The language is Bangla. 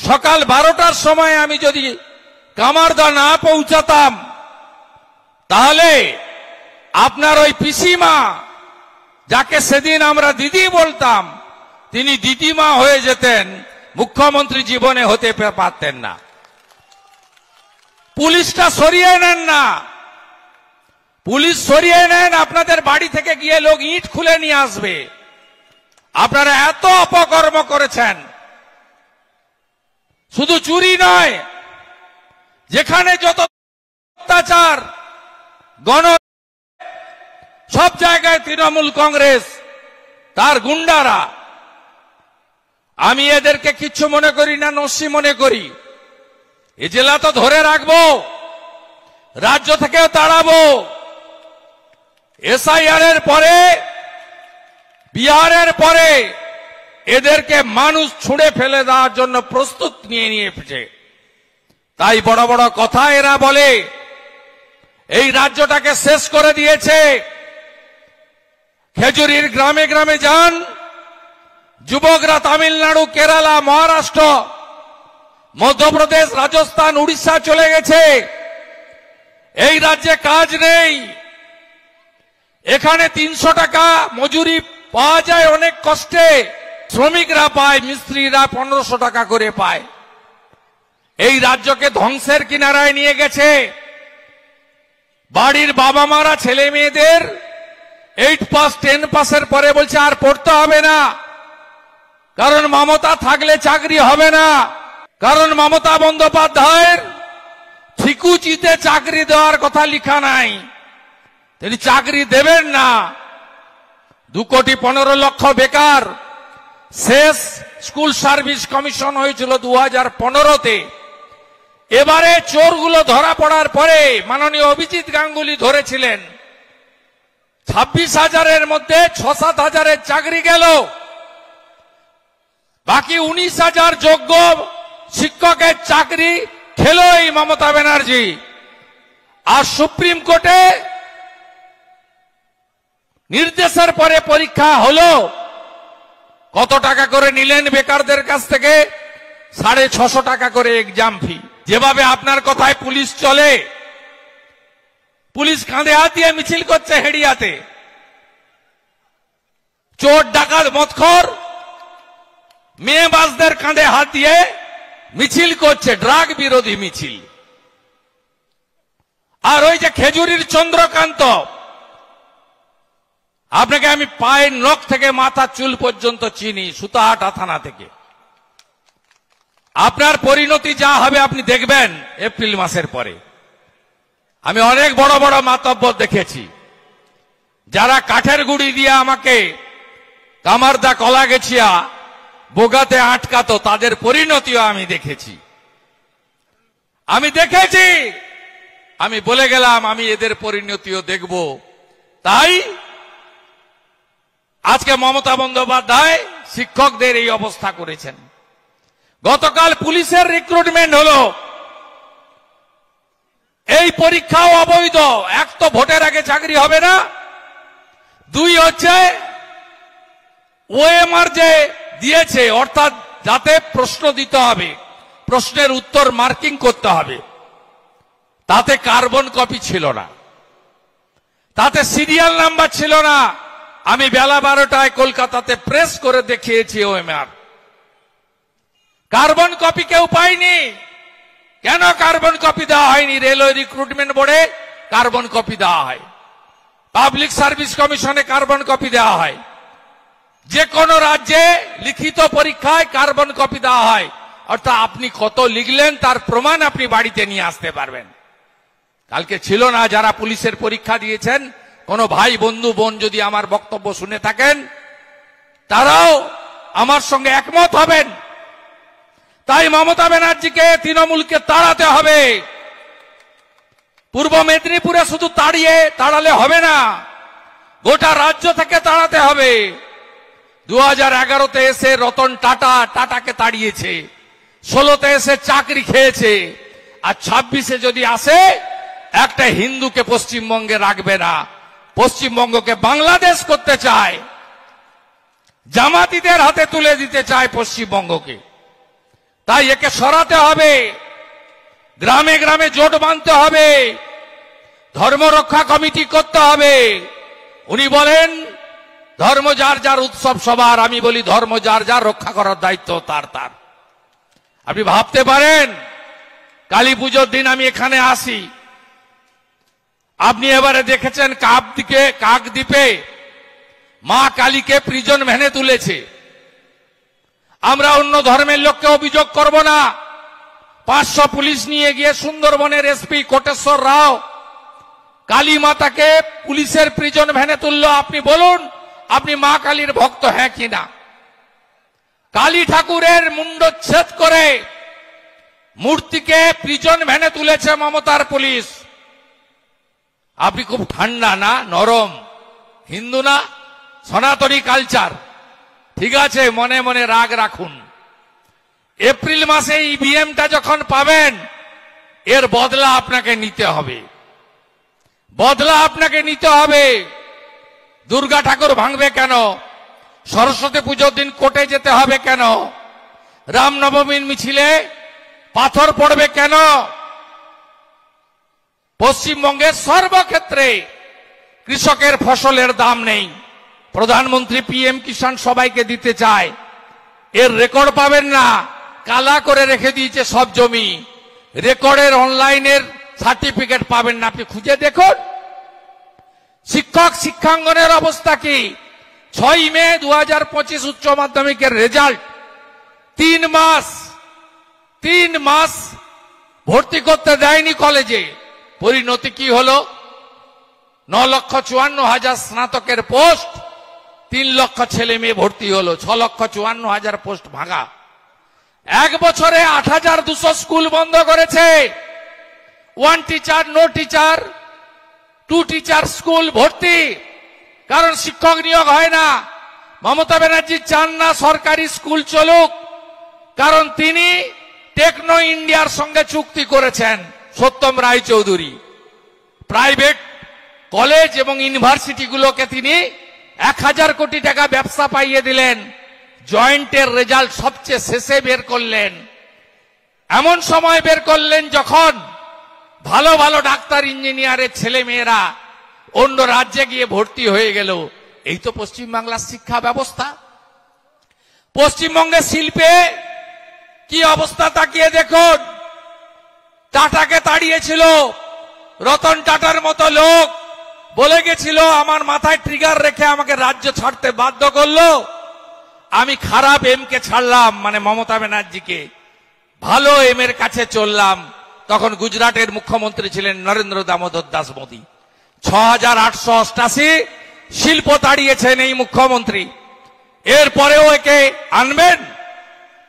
সকাল 12টার সময় আমি যদি কামারদা না পৌঁছাতাম তাহলে আপনার ওই পিসিমা, যাকে সেদিন আমরা দিদি বলতাম, তিনি দিদিমা হয়ে যেতেন, মুখ্যমন্ত্রী জীবনে হতে পারতেন না। পুলিশটা সরিয়ে নেন না, পুলিশ সরিয়ে নেন, আপনাদের বাড়ি থেকে গিয়ে লোক ইট খুলে নিয়ে আসবে। আপনারা এত অপকর্ম করেছেন, শুধু চুরি নয়, যেখানে যত অত্যাচার গণ, সব জায়গায় তৃণমূল কংগ্রেস তার গুন্ডারা। আমি এদেরকে কিচ্ছু মনে করি না, নস্যি মনে করি। এ জেলা তো ধরে রাখবো, রাজ্য থেকেও তাড়াবো। এসআইআর এর পরে, বিহারের পরে এদেরকে মানুষ ছুঁড়ে ফেলে দেওয়ার জন্য প্রস্তুত নিয়ে নিয়েছে। তাই বড় বড় কথা এরা বলে, এই রাজ্যটাকে শেষ করে দিয়েছে। খেজুরির গ্রামে গ্রামে যান, যুবকরা তামিলনাড়ু, কেরালা, মহারাষ্ট্র, মধ্যপ্রদেশ, রাজস্থান, উড়িষ্যা চলে গেছে। এই রাজ্যে কাজ নেই। এখানে 300 টাকা মজুরি পাওয়া যায় অনেক কষ্টে, শ্রমিকরা পায়, মিস্ত্রিরা 1500 টাকা করে পায়। এই রাজ্যকে ধ্বংসের কিনারায় নিয়ে গেছে। বাড়ির বাবা মারা ছেলে মেয়েদের 8 পাস 10 পাসের পরে বলছে আর পড়তে হবে না, কারণ মমতা থাকলে চাকরি হবে না। কারণ মমতা বন্দ্যোপাধ্যায়ের ঠিকুচিতে চাকরি দেওয়ার কথা লেখা নাই, তিনি চাকরি দেবেন না। 2,15,00,000 বেকার। শেষ স্কুল সার্ভিস কমিশন হয়েছিল 2015-তে। এবারে চোরগুলো ধরা পড়ার পরে মাননীয় অভিজিৎ গাঙ্গুলি ধরেছিলেন, 26,000-এর মধ্যে 6-7,000-এর চাকরি গেল। বাকি 19,000 যোগ্য শিক্ষকের চাকরি খেল এই মমতা ব্যানার্জি। আর সুপ্রিম কোর্টে নির্দেশের পরে পরীক্ষা হলো। কত টাকা করে নিলেন বেকারদের কাছ থেকে? 650 টাকা করে এক্সাম ফি। যেভাবে আপনার কথায় পুলিশ চলে, পুলিশ কাঁধে হাত দিয়ে মিছিল করছে হেডিয়াতে, চোর ডাকাত মদখোর মেয়েবাসদের কাঁধে হাত দিয়ে মিছিল করছে, ড্রাগ বিরোধী মিছিল। আর ওই যে খেজুরির চন্দ্রকান্ত, আপনাকে আমি পায়ের নখ থেকে মাথার চুল পর্যন্ত চিনি, সুতাহাটা থানা থেকে। আপনার পরিণতি যা হবে আপনি দেখবেন এপ্রিল মাসের পরে। আমি অনেক বড় বড় মাতব্বর দেখেছি, যারা কাঠের গুড়ি দিয়ে আমাকে কামারদা, কলাগেছিয়া, বোগাতে আটকাতো, তাদের পরিণতিও আমি দেখেছি। আমি বলে গেলাম আমি এদের পরিণতিও দেখব। তাই আজকে মমতা বন্দ্যোপাধ্যায় শিক্ষকদের এই অবস্থা করেছেন। গতকাল পুলিশের রিক্রুটমেন্ট হলো, এই পরীক্ষাও অবৈধ। এক তো ভোটের আগে চাকরি হবে না, 2 হচ্ছে ওএমআর যে দিয়েছে, অর্থাৎ যাতে প্রশ্ন দিতে হবে, প্রশ্নের উত্তর মার্কিং করতে হবে, তাতে কার্বন কপি ছিল না, তাতে সিরিয়াল নাম্বার ছিল না। আমি বেলা 12টায় কলকাতাতে প্রেস করে দেখিয়েছি ওএমআর। কার্বন কপি কেউ পায়নি। কেন কার্বন কপি দেওয়া হয়নি? রেলওয়ে রিক্রুটমেন্ট বোর্ডে কার্বন কপি দেওয়া হয়, পাবলিক সার্ভিস কমিশনে কার্বন কপি দেওয়া হয়, যে কোনো রাজ্যে লিখিত পরীক্ষায় কার্বন কপি দেওয়া হয়। অর্থাৎ আপনি কত লিখলেন তার প্রমাণ আপনি বাড়িতে নিয়ে আসতে পারবেন। কালকে ছিল না, যারা পুলিশের পরীক্ষা দিয়েছেন, কোন ভাই, বন্ধু, বোন যদি আমার বক্তব্য শুনে থাকেন, তারাও আমার সঙ্গে একমত হবেন। তাই মমতা ব্যানার্জিকে, তৃণমূলকে তাড়াতে হবে। পূর্ব মেদিনীপুরে শুধু তাড়ালে হবে না, গোটা রাজ্য থেকে তাড়াতে হবে। 2011-তে এসে রতন টাটাকে তাড়িয়েছে, 16-তে এসে চাকরি খেয়েছে, আর 26-এ যদি আসে একটা হিন্দুকে পশ্চিমবঙ্গে রাখবে না, পশ্চিমবঙ্গকে বাংলাদেশ করতে চায়, জামাতিদের হাতে তুলে দিতে চায় পশ্চিমবঙ্গকে। তাই একে সরাতে হবে, গ্রামে গ্রামে জোট বাঁধতে হবে, ধর্ম রক্ষা কমিটি করতে হবে। উনি বলেন ধর্ম যার যার উৎসব সবার, আমি বলি ধর্ম যার যার রক্ষা করার দায়িত্ব তার তার। আপনি ভাবতে পারেন কালী পুজোর দিন আমি এখানে আসি, আপনি এবারে দেখেছেন কাকদ্বীপে মা কালীকে প্রিজন ভ্যানে তুলেছে। আমরা অন্য ধর্মের লোককে অভিযোগ করব না। 500 পুলিশ নিয়ে গিয়ে সুন্দরবনের এসপি কোটেশ্বর রাও কালী মাতাকে পুলিশের প্রিজন ভ্যানে তুললো। আপনি বলুন আপনি মা কালীর ভক্ত হ্যাঁ কিনা? কালী ঠাকুরের মুন্ডচ্ছেদ করে মূর্তিকে প্রিজন ভ্যানে তুলেছে মমতার পুলিশ। আপনি খুব ঠান্ডা না, নরম, হিন্দু না, সনাতনী কালচার, ঠিক আছে, মনে মনে রাগ রাখুন। এপ্রিল মাসে ইভিএমটা যখন পাবেন এর বদলা আপনাকে নিতে হবে, বদলা আপনাকে নিতে হবে। দুর্গা ঠাকুর ভাঙবে কেন? সরস্বতী পুজোর দিন কোর্টে যেতে হবে কেন? রামনবমীর মিছিলে পাথর পড়বে কেন? পশ্চিমবঙ্গের সর্বক্ষেত্রে কৃষকের ফসলের দাম নেই। প্রধানমন্ত্রী পিএম কিষাণ সবাইকে দিতে চায়, এর রেকর্ড পাবেন না, কালা করে রেখে দিয়েছে সব জমি, রেকর্ডের অনলাইনের সার্টিফিকেট পাবেন না, আপনি খুঁজে দেখুন। শিক্ষক শিক্ষাঙ্গনের অবস্থা কি? 6 মে 2025 উচ্চ মাধ্যমিকের রেজাল্ট, 3 মাস ভর্তি করতে দেয়নি কলেজে। পরিণতি কি হলো? 9,54,000 স্নাতকের পোস্ট, 3 লক্ষ ছেলে মেয়ে ভর্তি হলো, 6,54,000 পোস্ট ভাঙা। 1 বছরে 8,200 স্কুল বন্ধ করেছে। 1 teacher no teacher, 2 teacher school ভর্তি, কারণ শিক্ষক নিয়োগ হয় না। মমতা ব্যানার্জি চান না সরকারি স্কুল চলুক, কারণ তিনি টেকনো ইন্ডিয়ার সঙ্গে চুক্তি করেছেন। সত্যম রায়চৌধুরী প্রাইভেট কলেজ এবং ইউনিভার্সিটিগুলোকে তিনি 1,000 কোটি টাকা ব্যবসা পাইয়ে দিলেন। জয়েন্টের রেজাল্ট সবচেয়ে শেষে বের করলেন, এমন সময় বের করলেন যখন ভালো ভালো ডাক্তার ইঞ্জিনিয়ারের ছেলে মেয়েরা অন্য রাজ্যে গিয়ে ভর্তি হয়ে গেল। এই তো পশ্চিমবাংলার শিক্ষা ব্যবস্থা। পশ্চিমবঙ্গের শিল্পে কি অবস্থা তাকিয়ে দেখুন। টাটাকে তাড়িয়েছিল, রতন টাটার মতো লোক বলে গেছিল, আমার মাথায় ট্রিগার রেখে আমাকে রাজ্য ছাড়তে বাধ্য করলো, আমি খারাপ এমকে ছাড়লাম, মানে মমতা ব্যানার্জিকে, ভালো এম এর কাছে চললাম। তখন গুজরাটের মুখ্যমন্ত্রী ছিলেন নরেন্দ্র দামোদর দাস মোদী। 6,888 শিল্প তাড়িয়েছেন এই মুখ্যমন্ত্রী। এরপরেও একে আনবেন?